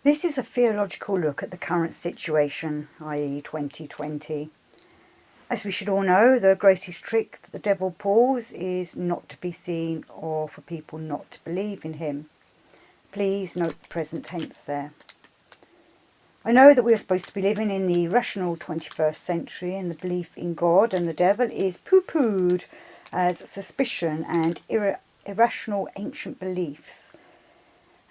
This is a theological look at the current situation, i.e. 2020. As we should all know, the greatest trick that the devil pulls is not to be seen or for people not to believe in him. Please note the present tense there. I know that we are supposed to be living in the rational 21st century, and the belief in God and the devil is poo-pooed as suspicion and irrational ancient beliefs.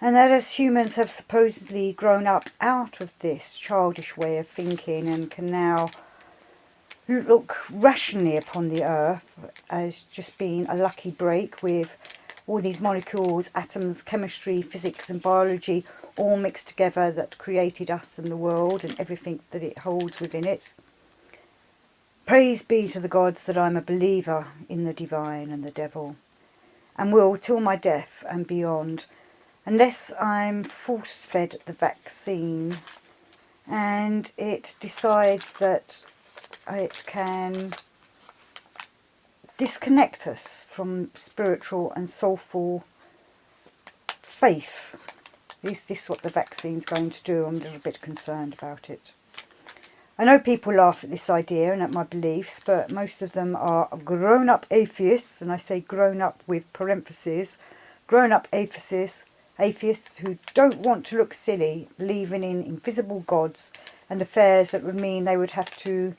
And that as humans have supposedly grown up out of this childish way of thinking and can now look rationally upon the earth as just being a lucky break with all these molecules, atoms, chemistry, physics and biology all mixed together that created us and the world and everything that it holds within it. Praise be to the gods that I'm a believer in the divine and the devil, and will till my death and beyond, unless I'm force-fed the vaccine and it decides that it can disconnect us from spiritual and soulful faith. Is this what the vaccine's going to do? I'm a little bit concerned about it. I know people laugh at this idea and at my beliefs, but most of them are grown-up atheists, and I say grown-up with parentheses, grown-up atheists who don't want to look silly, believing in invisible gods and affairs that would mean they would have to,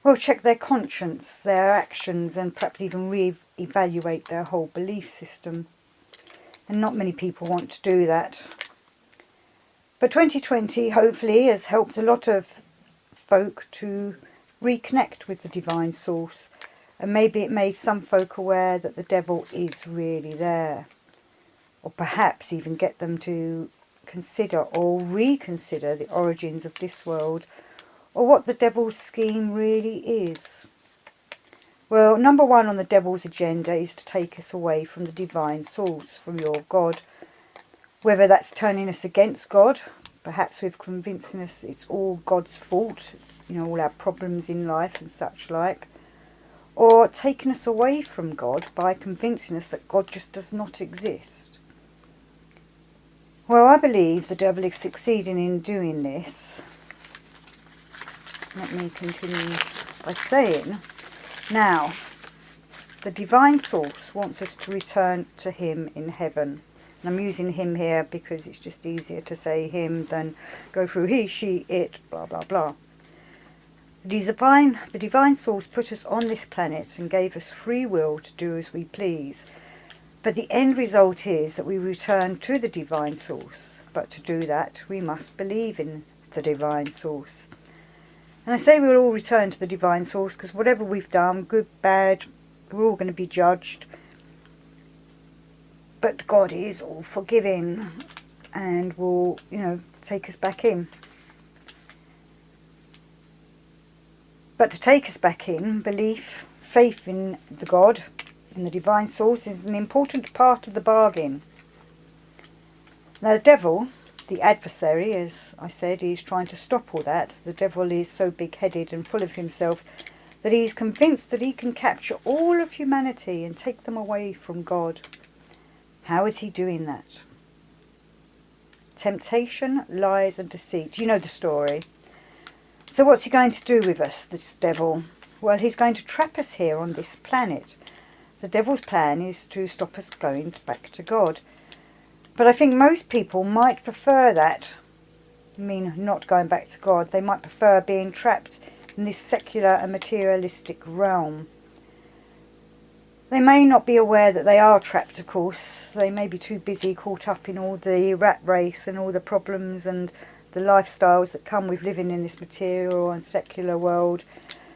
well, check their conscience, their actions, and perhaps even re-evaluate their whole belief system. And not many people want to do that. But 2020 hopefully has helped a lot of folk to reconnect with the divine source, and maybe it made some folk aware that the devil is really there, or perhaps even get them to consider or reconsider the origins of this world, or what the devil's scheme really is. Well, number one on the devil's agenda is to take us away from the divine source, from your God. Whether that's turning us against God, perhaps with convincing us it's all God's fault, all our problems in life and such like, or taking us away from God by convincing us that God just does not exist. Well, I believe the devil is succeeding in doing this. Let me continue by saying, now, the divine source wants us to return to him in heaven. And I'm using him here because it's just easier to say him than go through he, she, it, blah, blah, blah. The divine source put us on this planet and gave us free will to do as we please. But the end result is that we return to the divine source. But to do that, we must believe in the divine source. And I say we'll all return to the divine source because whatever we've done, good, bad, we're all going to be judged. But God is all forgiving and will, take us back in. But to take us back in, belief, faith in the God, in the divine source, is an important part of the bargain. Now the devil, the adversary, as I said, is trying to stop all that. The devil is so big-headed and full of himself that he's convinced that he can capture all of humanity and take them away from God. How is he doing that? Temptation, lies and deceit. You know the story. So what's he going to do with us, this devil? Well, he's going to trap us here on this planet. The devil's plan is to stop us going back to God. But I think most people might prefer that. I mean, not going back to God. They might prefer being trapped in this secular and materialistic realm. They may not be aware that they are trapped, of course. They may be too busy, caught up in all the rat race and all the problems and the lifestyles that come with living in this material and secular world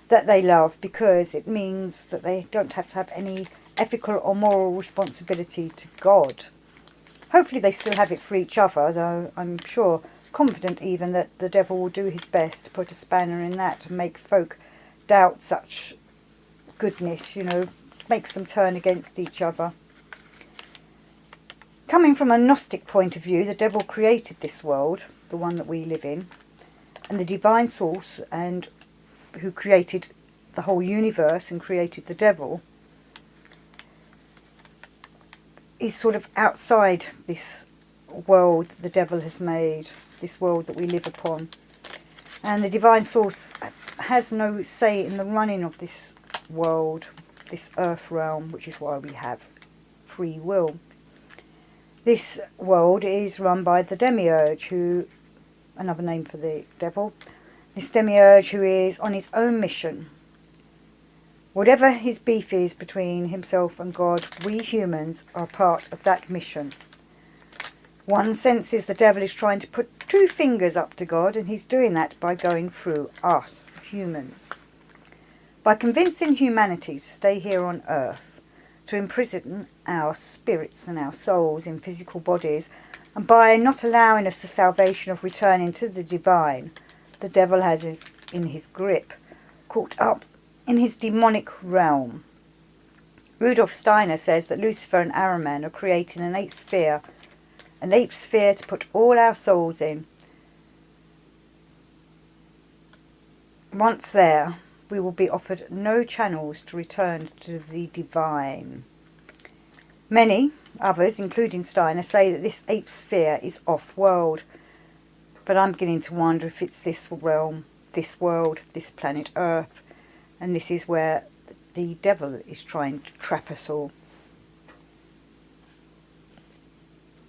that they love, because it means that they don't have to have any ethical or moral responsibility to God. Hopefully they still have it for each other, though I'm sure, confident even, that the devil will do his best to put a spanner in that to make folk doubt such goodness, makes them turn against each other. Coming from a Gnostic point of view, the devil created this world, the one that we live in, and the divine source, and who created the whole universe and created the devil, is sort of outside this world the devil has made. this world that we live upon. And the divine source has no say in the running of this world, this earth realm, which is why we have free will. This world is run by the demiurge, who, another name for the devil, this demiurge who is on his own mission. Whatever his beef is between himself and God, we humans are part of that mission. One senses the devil is trying to put two fingers up to God, and he's doing that by going through us, humans. By convincing humanity to stay here on earth, to imprison our spirits and our souls in physical bodies, and by not allowing us the salvation of returning to the divine, the devil has us in his grip, caught up in his demonic realm. Rudolf Steiner says that Lucifer and Ahriman are creating an eighth sphere to put all our souls in. Once there, we will be offered no channels to return to the divine. Many others, including Steiner, say that this eighth sphere is off-world, but I'm beginning to wonder if it's this realm, this world, this planet Earth, and this is where the devil is trying to trap us all.